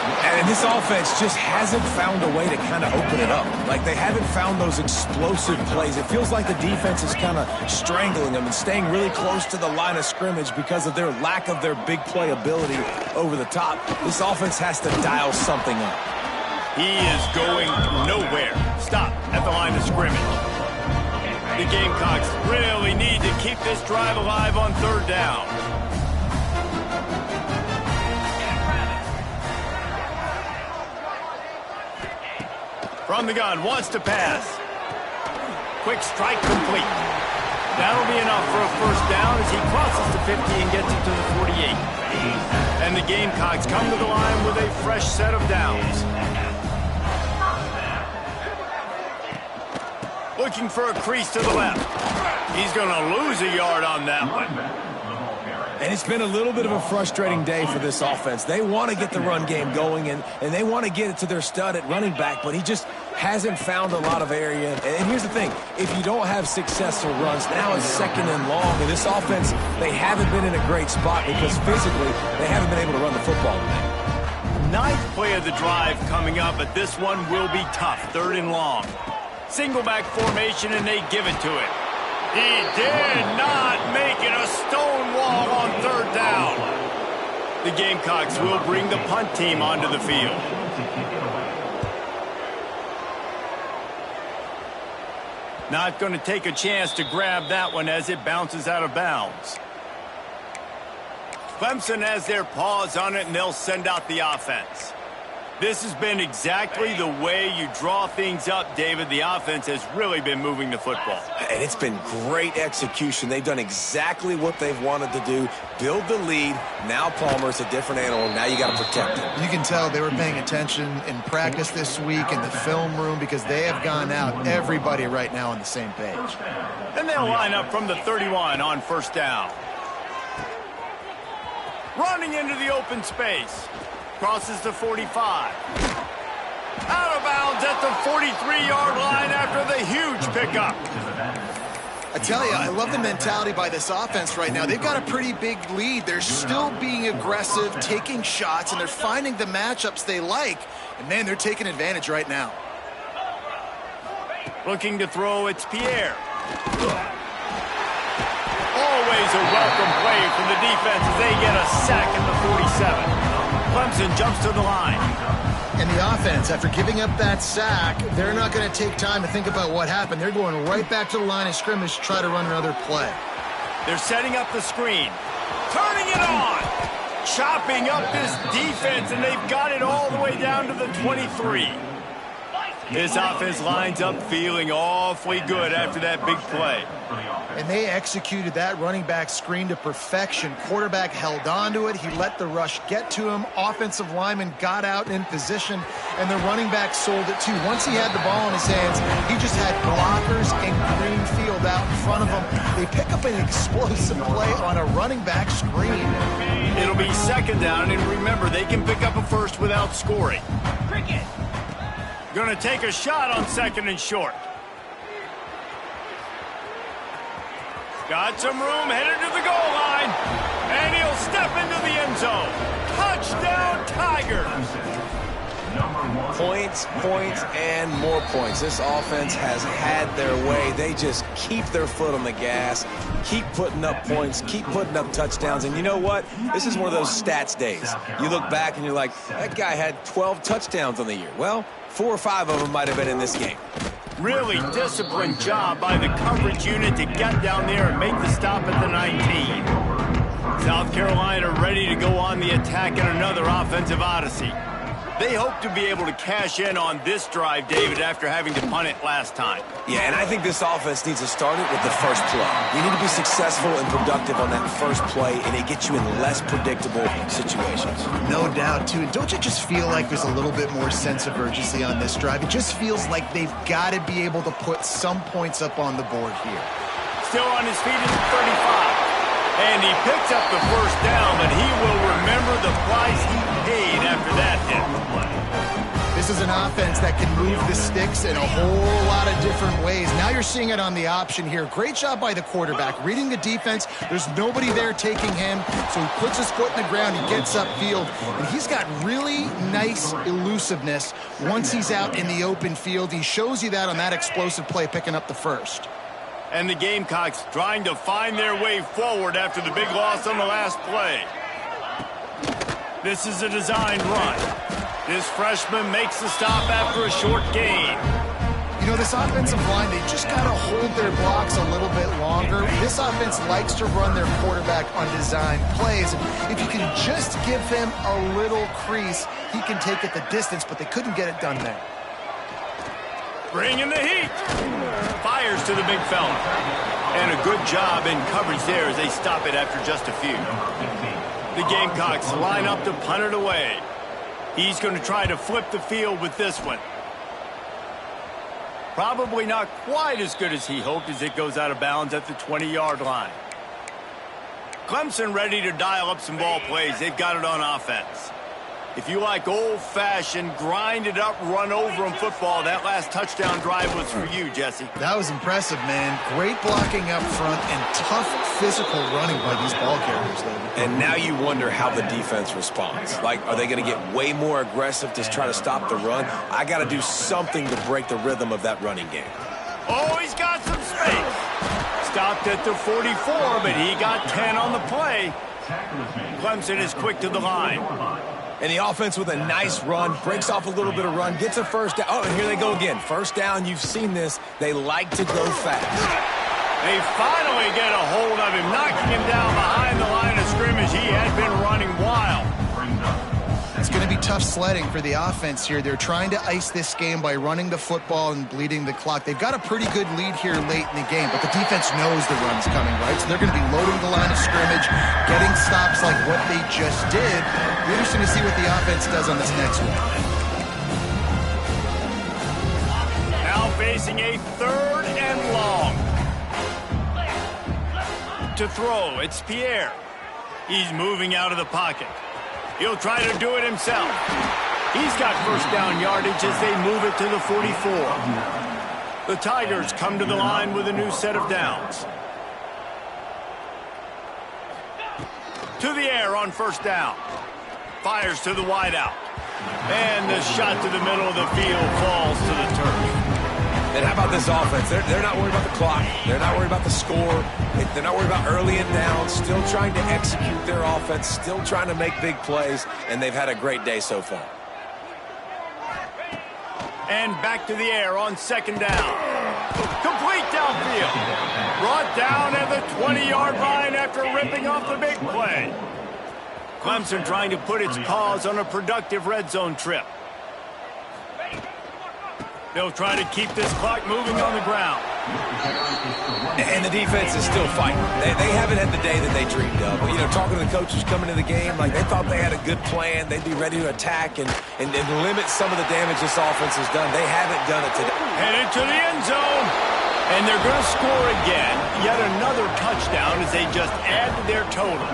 And this offense just hasn't found a way to kind of open it up. Like, they haven't found those explosive plays. It feels like the defense is kind of strangling them and staying really close to the line of scrimmage because of their lack of their big play ability over the top. This offense has to dial something up. He is going nowhere. Stop at the line of scrimmage. The Gamecocks really need to keep this drive alive on 3rd down. From the gun, wants to pass. Quick strike complete. That'll be enough for a first down as he crosses the 50 and gets it to the 48. And the Gamecocks come to the line with a fresh set of downs. Looking for a crease to the left. He's going to lose a yard on that one. And it's been a little bit of a frustrating day for this offense. They want to get the run game going, and they want to get it to their stud at running back, but he just hasn't found a lot of area. And here's the thing. If you don't have successful runs, now it's second and long. And this offense, they haven't been in a great spot because physically they haven't been able to run the football today. Ninth play of the drive coming up, but this one will be tough. Third and long. Single back formation, and they give it to it. He did not make it a stone wall on third down. The Gamecocks will bring the punt team onto the field. Not going to take a chance to grab that one as it bounces out of bounds. Clemson has their paws on it, and they'll send out the offense. This has been exactly the way you draw things up, David. The offense has really been moving the football. And it's been great execution. They've done exactly what they've wanted to do. Build the lead. Now Palmer's a different animal. Now you got to protect him. You can tell they were paying attention in practice this week in the film room because they have gone out, everybody right now on the same page. And they'll line up from the 31 on first down. Running into the open space. Crosses the 45. Out of bounds at the 43-yard line after the huge pickup. I tell you, I love the mentality by this offense right now. They've got a pretty big lead. They're still being aggressive, taking shots, and they're finding the matchups they like. And, man, they're taking advantage right now. Looking to throw, it's Pierre. Always a welcome play from the defense as they get a sack at the 47. Clemson jumps to the line. And the offense, after giving up that sack, they're not going to take time to think about what happened. They're going right back to the line of scrimmage to try to run another play. They're setting up the screen. Turning it on. Chopping up this defense, and they've got it all the way down to the 23. This offense lines up feeling awfully good after that big play. And they executed that running back screen to perfection. Quarterback held on to it. He let the rush get to him. Offensive lineman got out in position, and the running back sold it too. Once he had the ball in his hands, he just had blockers and green field out in front of him. They pick up an explosive play on a running back screen. It'll be second down, and remember, they can pick up a first without scoring. Cricket. Going to take a shot on second and short. Got some room, headed to the goal line. And he'll step into the end zone. Touchdown, Tigers. Points, points, and more points. This offense has had their way. They just keep their foot on the gas, keep putting up points, keep putting up touchdowns. And you know what? This is one of those stats days. You look back and you're like, that guy had 12 touchdowns on the year. Well, 4 or 5 of them might have been in this game. Really disciplined job by the coverage unit to get down there and make the stop at the 19. South Carolina ready to go on the attack in another offensive odyssey. They hope to be able to cash in on this drive, David, after having to punt it last time. Yeah, and I think this offense needs to start it with the first play. You need to be successful and productive on that first play, and it gets you in less predictable situations. No doubt, too. And don't you just feel like there's a little bit more sense of urgency on this drive? It just feels like they've got to be able to put some points up on the board here. Still on his feet at the 35. And he picks up the first down, but he will remember the price he paid after that hit. This is an offense that can move the sticks in a whole lot of different ways. Now you're seeing it on the option here. Great job by the quarterback. Reading the defense, there's nobody there taking him, so he puts his foot in the ground, he gets upfield, and he's got really nice elusiveness once he's out in the open field. He shows you that on that explosive play, picking up the first. And the Gamecocks trying to find their way forward after the big loss on the last play. This is a designed run. This freshman makes the stop after a short gain. You know, this offensive line, they just got to hold their blocks a little bit longer. This offense likes to run their quarterback on design plays. And if you can just give him a little crease, he can take it the distance, but they couldn't get it done there. Bringing the heat. Fires to the big fella. And a good job in coverage there as they stop it after just a few. The Gamecocks line up to punt it away. He's going to try to flip the field with this one. Probably not quite as good as he hoped as it goes out of bounds at the 20-yard line. Clemson ready to dial up some ball plays. They've got it on offense. If you like old-fashioned, grind-it-up, run-over-'em football, that last touchdown drive was for you, Jesse. That was impressive, man. Great blocking up front and tough physical running by these ball carriers, David. And now you wonder how the defense responds. Like, are they going to get way more aggressive to try to stop the run? I got to do something to break the rhythm of that running game. Oh, he's got some space. Stopped at the 44, but he got 10 on the play. Clemson is quick to the line. And the offense with a nice run, breaks off a little bit of run, gets a first down. Oh, and here they go again. First down, you've seen this. They like to go fast. They finally get a hold of him, knocking him down behind the line of scrimmage. He had been running wild. It's going to be tough sledding for the offense here. They're trying to ice this game by running the football and bleeding the clock. They've got a pretty good lead here late in the game, but the defense knows the run's coming, right? So they're going to be loading the line of scrimmage, getting stops like what they just did. Be interesting to see what the offense does on this next one. Now facing a 3rd and long. To throw, it's Pierre. He's moving out of the pocket. He'll try to do it himself. He's got first down yardage as they move it to the 44. The Tigers come to the line with a new set of downs. To the air on first down. Fires to the wideout. And the shot to the middle of the field falls to the turf. And how about this offense? They're not worried about the clock. They're not worried about the score. They're not worried about early and down. Still trying to execute their offense. Still trying to make big plays. And they've had a great day so far. And back to the air on second down. Complete downfield. Brought down at the 20-yard line after ripping off the big play. Clemson trying to put its paws on a productive red zone trip. They'll try to keep this clock moving on the ground. And the defense is still fighting. They haven't had the day that they dreamed of. You know, talking to the coaches coming into the game, like they thought they had a good plan. They'd be ready to attack and limit some of the damage this offense has done. They haven't done it today. Headed to the end zone. And they're going to score again. Yet another touchdown as they just add to their total.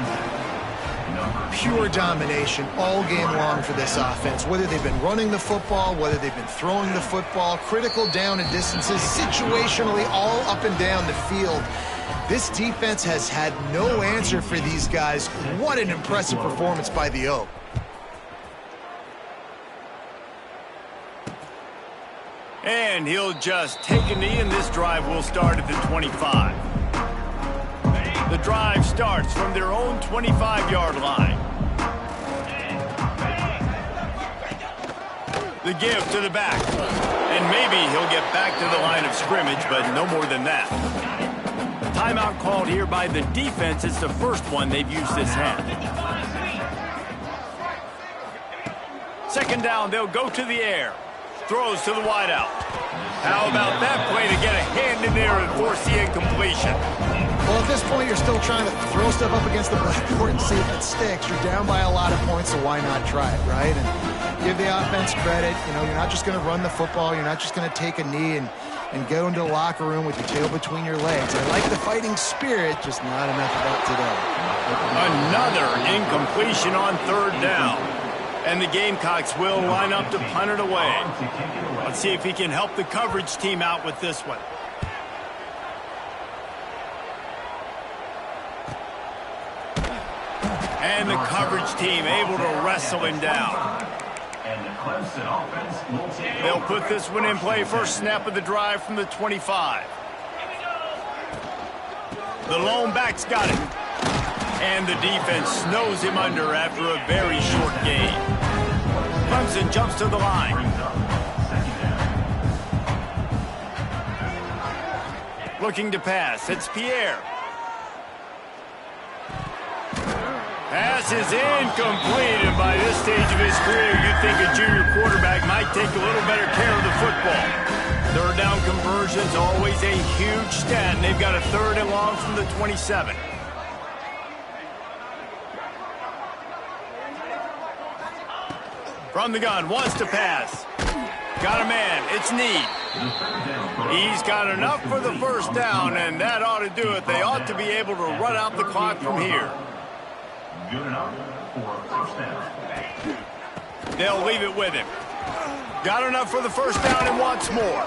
Pure domination all game long for this offense. Whether they've been running the football, whether they've been throwing the football, critical down and distances, situationally all up and down the field. This defense has had no answer for these guys. What an impressive performance by the Oak. And he'll just take a knee, and this drive will start at the 25. The drive starts from their own 25-yard line. The give to the back. And maybe he'll get back to the line of scrimmage, but no more than that. Timeout called here by the defense. It's the first one they've used this half. Second down, they'll go to the air. Throws to the wideout. How about that play to get a hand in there and force the incompletion? Well, at this point, you're still trying to throw stuff up against the blackboard and see if it sticks. You're down by a lot of points, so why not try it, right? And give the offense credit. You know, you're not just going to run the football. You're not just going to take a knee and go into the locker room with your tail between your legs. I like the fighting spirit, just not enough of that today. Another incompletion on third down. And the Gamecocks will line up to punt it away. Let's see if he can help the coverage team out with this one. And the coverage team able to wrestle him down. They'll put this one in play. First snap of the drive from the 25. The lone back's got it. And the defense snows him under after a very short gain. Clemson jumps to the line. Looking to pass. It's Pierre. Pass is incomplete, and by this stage of his career, you'd think a junior quarterback might take a little better care of the football. conversion's always a huge stat, and they've got a 3rd and long from the 27. From the gun, wants to pass. Got a man, it's Need. He's got enough for the first down, and that ought to do it. They ought to be able to run out the clock from here. Good enough for a first down. They'll leave it with him. Got enough for the first down and wants more.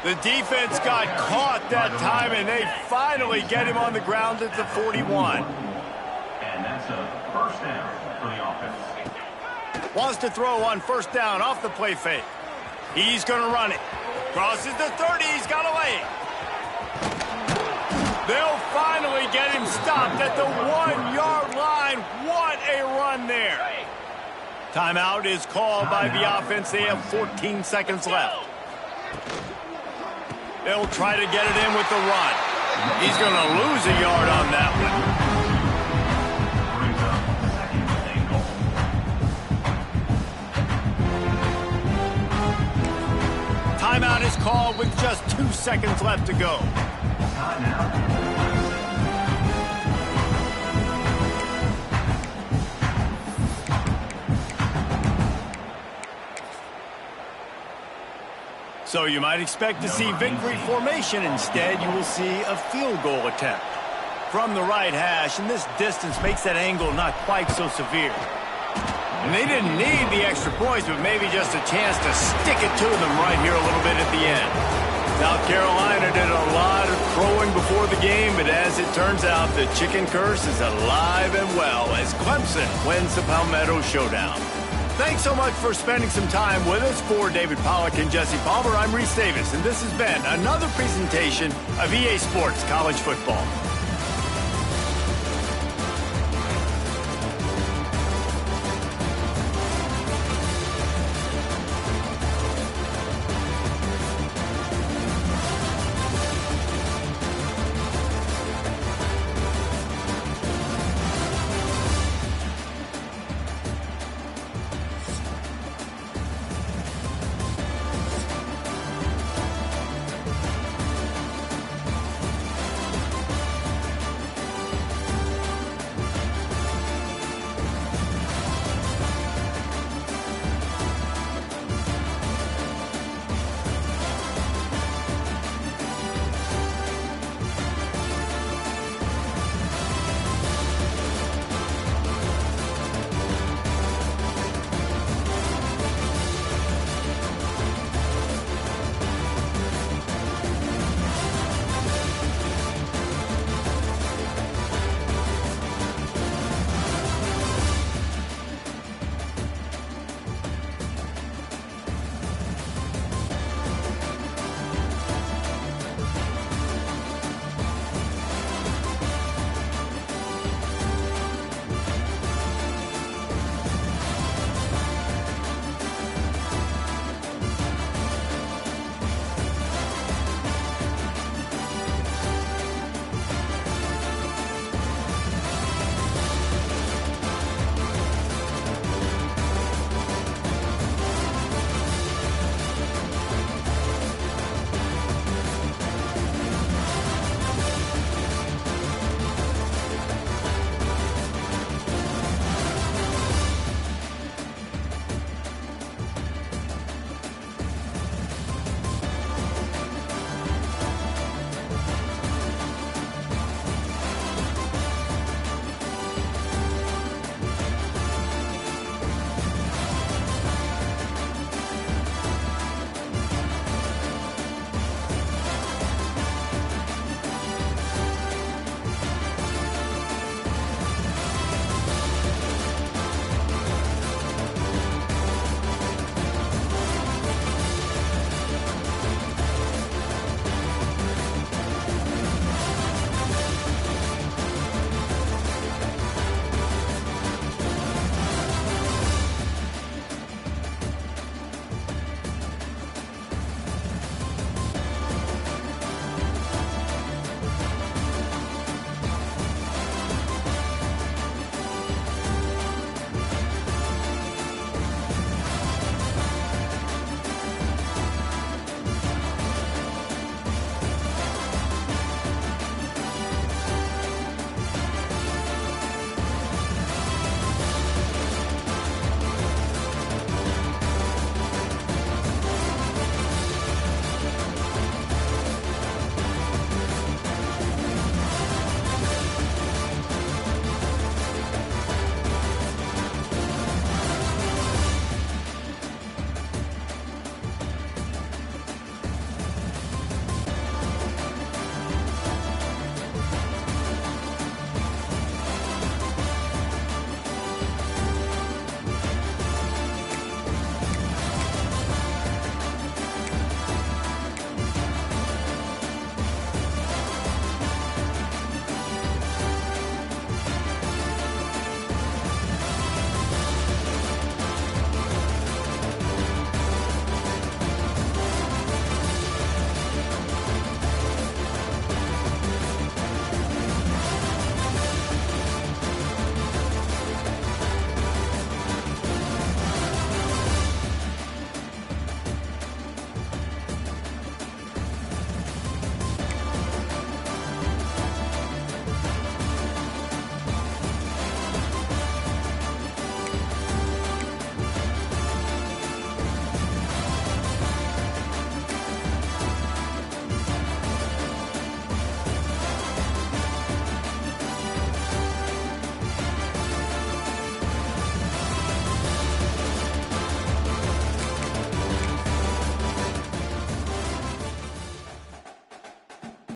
The defense got caught that time, and they finally get him on the ground at the 41. And that's a first down for the offense. Wants to throw on first down off the play fake. He's going to run it. Crosses the 30. He's got a leg. They'll finally get him stopped at the 1-yard line. What a run there. Timeout is called by the offense. They have 14 seconds left. They'll try to get it in with the run. He's going to lose a yard on that one. Brings up second and goal. Timeout is called with just 2 seconds left to go. Timeout. So you might expect to see victory formation. Instead, you will see a field goal attempt from the right hash, and this distance makes that angle not quite so severe. And they didn't need the extra points, but maybe just a chance to stick it to them right here a little bit at the end. South Carolina did a lot of throwing before the game, but as it turns out, the chicken curse is alive and well as Clemson wins the Palmetto Showdown. Thanks so much for spending some time with us. For David Pollack and Jesse Palmer, I'm Reese Davis, and this has been another presentation of EA Sports College Football.